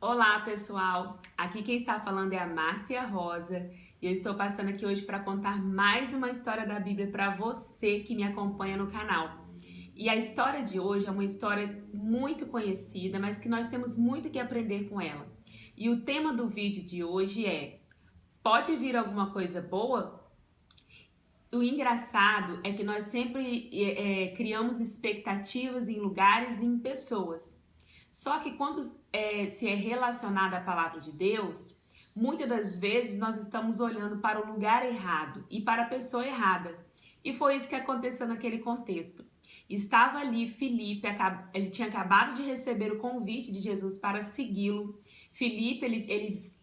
Olá, pessoal! Aqui quem está falando é a Márcia Rosa e eu estou passando aqui hoje para contar mais uma história da Bíblia para você que me acompanha no canal. E a história de hoje é uma história muito conhecida, mas que nós temos muito que aprender com ela. E o tema do vídeo de hoje é: pode vir alguma coisa boa? O engraçado é que nós sempre criamos expectativas em lugares e em pessoas. Só que quando se é relacionado à palavra de Deus, muitas das vezes nós estamos olhando para o lugar errado e para a pessoa errada. E foi isso que aconteceu naquele contexto. Estava ali Filipe, ele tinha acabado de receber o convite de Jesus para segui-lo. Filipe, ele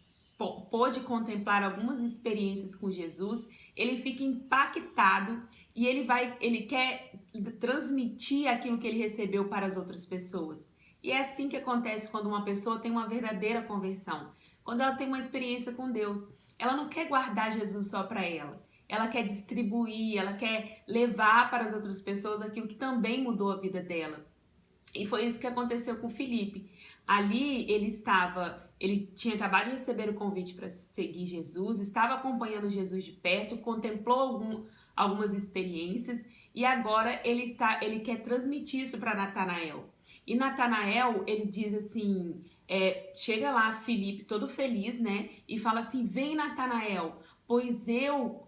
pôde contemplar algumas experiências com Jesus, ele fica impactado e ele quer transmitir aquilo que ele recebeu para as outras pessoas. E é assim que acontece quando uma pessoa tem uma verdadeira conversão. Quando ela tem uma experiência com Deus, ela não quer guardar Jesus só para ela. Ela quer distribuir, ela quer levar para as outras pessoas aquilo que também mudou a vida dela. E foi isso que aconteceu com Filipe. Ali ele tinha acabado de receber o convite para seguir Jesus, estava acompanhando Jesus de perto, contemplou algumas experiências e agora ele quer transmitir isso para Natanael. E Natanael, ele diz assim, chega lá Filipe todo feliz, né? E fala assim, vem Natanael, pois eu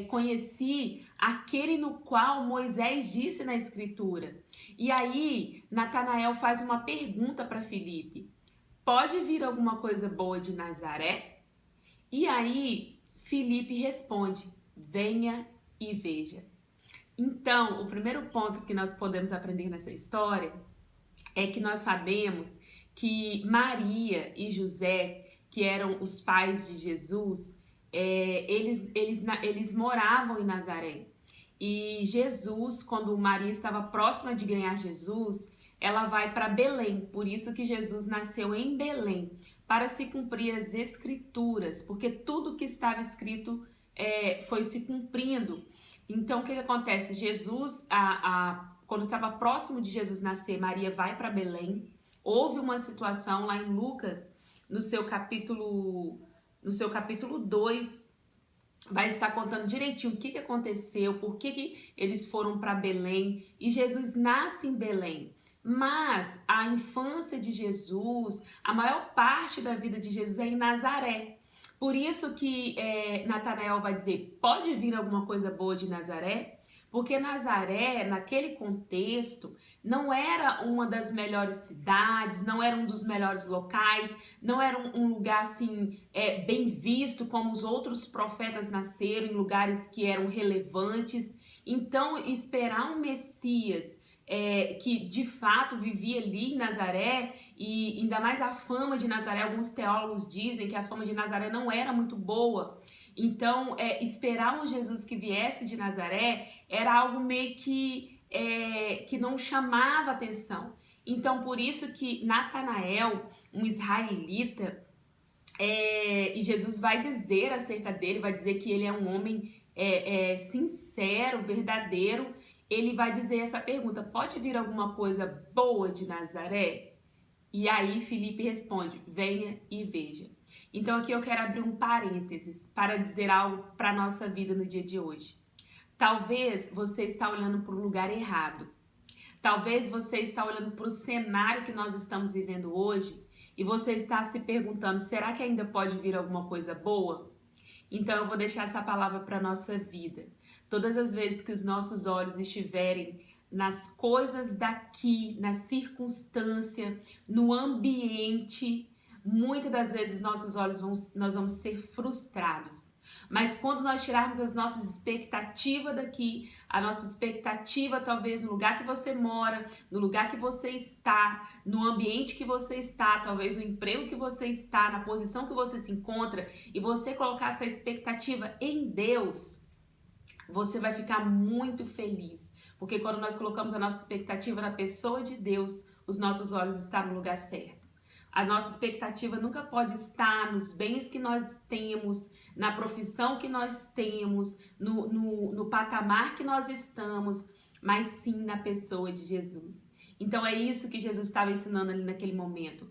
conheci aquele no qual Moisés disse na escritura. E aí, Natanael faz uma pergunta para Filipe: pode vir alguma coisa boa de Nazaré? E aí, Filipe responde: venha e veja. Então, o primeiro ponto que nós podemos aprender nessa história é que nós sabemos que Maria e José, que eram os pais de Jesus, eles moravam em Nazaré. E Jesus, quando Maria estava próxima de ganhar Jesus, ela vai para Belém. Por isso que Jesus nasceu em Belém, para se cumprir as escrituras, porque tudo que estava escrito foi se cumprindo. Então, o que acontece? Quando estava próximo de Jesus nascer, Maria vai para Belém. Houve uma situação lá em Lucas, no seu capítulo 2, vai estar contando direitinho o que aconteceu, por que eles foram para Belém. E Jesus nasce em Belém. Mas a infância de Jesus, a maior parte da vida de Jesus é em Nazaré. Por isso que Natanael vai dizer, pode vir alguma coisa boa de Nazaré? Porque Nazaré, naquele contexto, não era uma das melhores cidades, não era um dos melhores locais, não era um lugar assim bem visto como os outros profetas nasceram, em lugares que eram relevantes. Então, esperar um Messias que de fato vivia ali em Nazaré, e ainda mais a fama de Nazaré, alguns teólogos dizem que a fama de Nazaré não era muito boa. Então, esperar um Jesus que viesse de Nazaré era algo meio que não chamava atenção. Então, por isso que Natanael, um israelita, e Jesus vai dizer acerca dele, vai dizer que ele é um homem sincero, verdadeiro. Ele vai dizer essa pergunta: pode vir alguma coisa boa de Nazaré? E aí Filipe responde: venha e veja. Então aqui eu quero abrir um parênteses para dizer algo para a nossa vida no dia de hoje. Talvez você está olhando para o lugar errado. Talvez você está olhando para o cenário que nós estamos vivendo hoje e você está se perguntando, será que ainda pode vir alguma coisa boa? Então eu vou deixar essa palavra para a nossa vida. Todas as vezes que os nossos olhos estiverem nas coisas daqui, na circunstância, no ambiente, muitas das vezes nós vamos ser frustrados. Mas quando nós tirarmos as nossas expectativas daqui, a nossa expectativa talvez no lugar que você mora, no lugar que você está, no ambiente que você está, talvez no emprego que você está, na posição que você se encontra, e você colocar essa expectativa em Deus, você vai ficar muito feliz. Porque quando nós colocamos a nossa expectativa na pessoa de Deus, os nossos olhos estão no lugar certo. A nossa expectativa nunca pode estar nos bens que nós temos, na profissão que nós temos, no patamar que nós estamos, mas sim na pessoa de Jesus. Então é isso que Jesus estava ensinando ali naquele momento.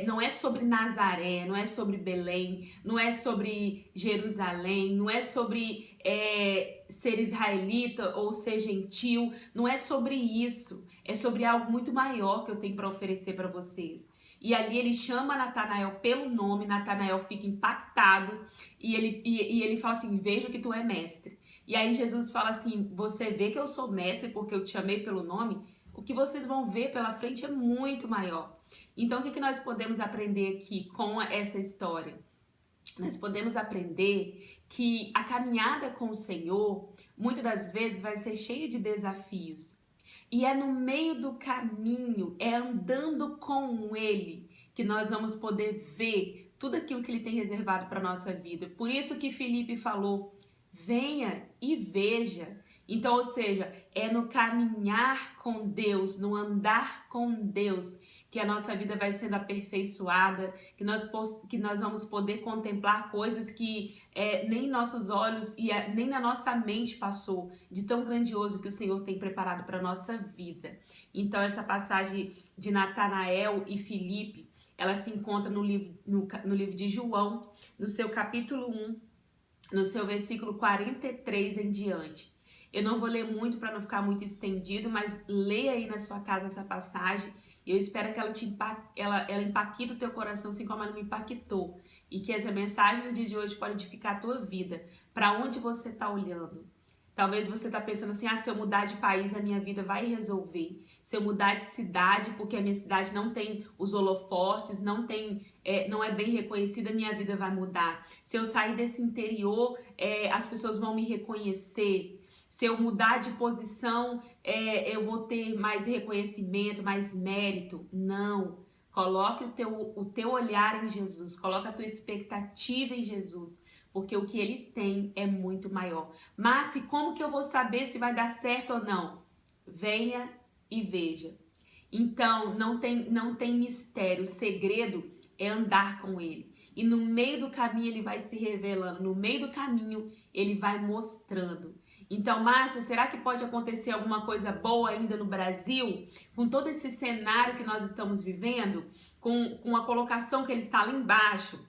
Não é sobre Nazaré, não é sobre Belém, não é sobre Jerusalém, não é sobre ser israelita ou ser gentil, não é sobre isso. É sobre algo muito maior que eu tenho para oferecer para vocês. E ali ele chama Natanael pelo nome, Natanael fica impactado e ele fala assim, veja que tu é mestre. E aí Jesus fala assim, você vê que eu sou mestre porque eu te chamei pelo nome? O que vocês vão ver pela frente é muito maior. Então, o que nós podemos aprender aqui com essa história? Nós podemos aprender que a caminhada com o Senhor, muitas das vezes, vai ser cheia de desafios. E é no meio do caminho, é andando com Ele, que nós vamos poder ver tudo aquilo que Ele tem reservado para a nossa vida. Por isso que Filipe falou, venha e veja. Então, ou seja, é no caminhar com Deus, no andar com Deus, que a nossa vida vai sendo aperfeiçoada, que nós vamos poder contemplar coisas que nem nossos olhos e nem na nossa mente passou, de tão grandioso que o Senhor tem preparado para a nossa vida. Então, essa passagem de Natanael e Filipe, ela se encontra no livro de João, no seu capítulo 1, no seu versículo 43 em diante. Eu não vou ler muito para não ficar muito estendido, mas leia aí na sua casa essa passagem e eu espero que ela impacte o teu coração assim como ela me impactou. E que essa mensagem do dia de hoje pode edificar a tua vida. Para onde você está olhando? Talvez você está pensando assim, se eu mudar de país, a minha vida vai resolver. Se eu mudar de cidade, porque a minha cidade não tem os holofortes, não é bem reconhecida, a minha vida vai mudar. Se eu sair desse interior, as pessoas vão me reconhecer. Se eu mudar de posição, eu vou ter mais reconhecimento, mais mérito. Não. Coloque o teu olhar em Jesus. Coloque a tua expectativa em Jesus. Porque o que Ele tem é muito maior. Mas como que eu vou saber se vai dar certo ou não? Venha e veja. Então, não tem mistério. O segredo é andar com Ele. E no meio do caminho Ele vai se revelando. No meio do caminho Ele vai mostrando. Então, Márcia, será que pode acontecer alguma coisa boa ainda no Brasil? Com todo esse cenário que nós estamos vivendo? Com a colocação que ele está lá embaixo?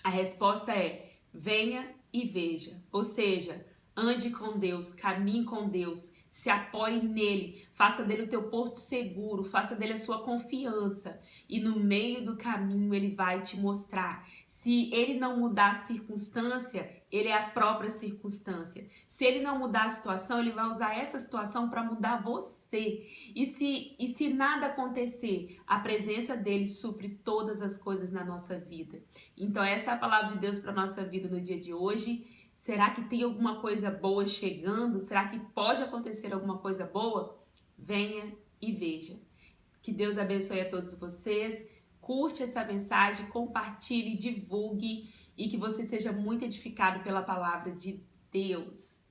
A resposta é, venha e veja. Ou seja, ande com Deus, caminhe com Deus, se apoie nele, faça dele o teu porto seguro, faça dele a sua confiança. E no meio do caminho ele vai te mostrar. Se ele não mudar a circunstância, ele é a própria circunstância. Se ele não mudar a situação, ele vai usar essa situação para mudar você. E se nada acontecer, a presença dele supre todas as coisas na nossa vida. Então essa é a palavra de Deus para a nossa vida no dia de hoje. Será que tem alguma coisa boa chegando? Será que pode acontecer alguma coisa boa? Venha e veja. Que Deus abençoe a todos vocês. Curte essa mensagem, compartilhe, divulgue e que você seja muito edificado pela palavra de Deus.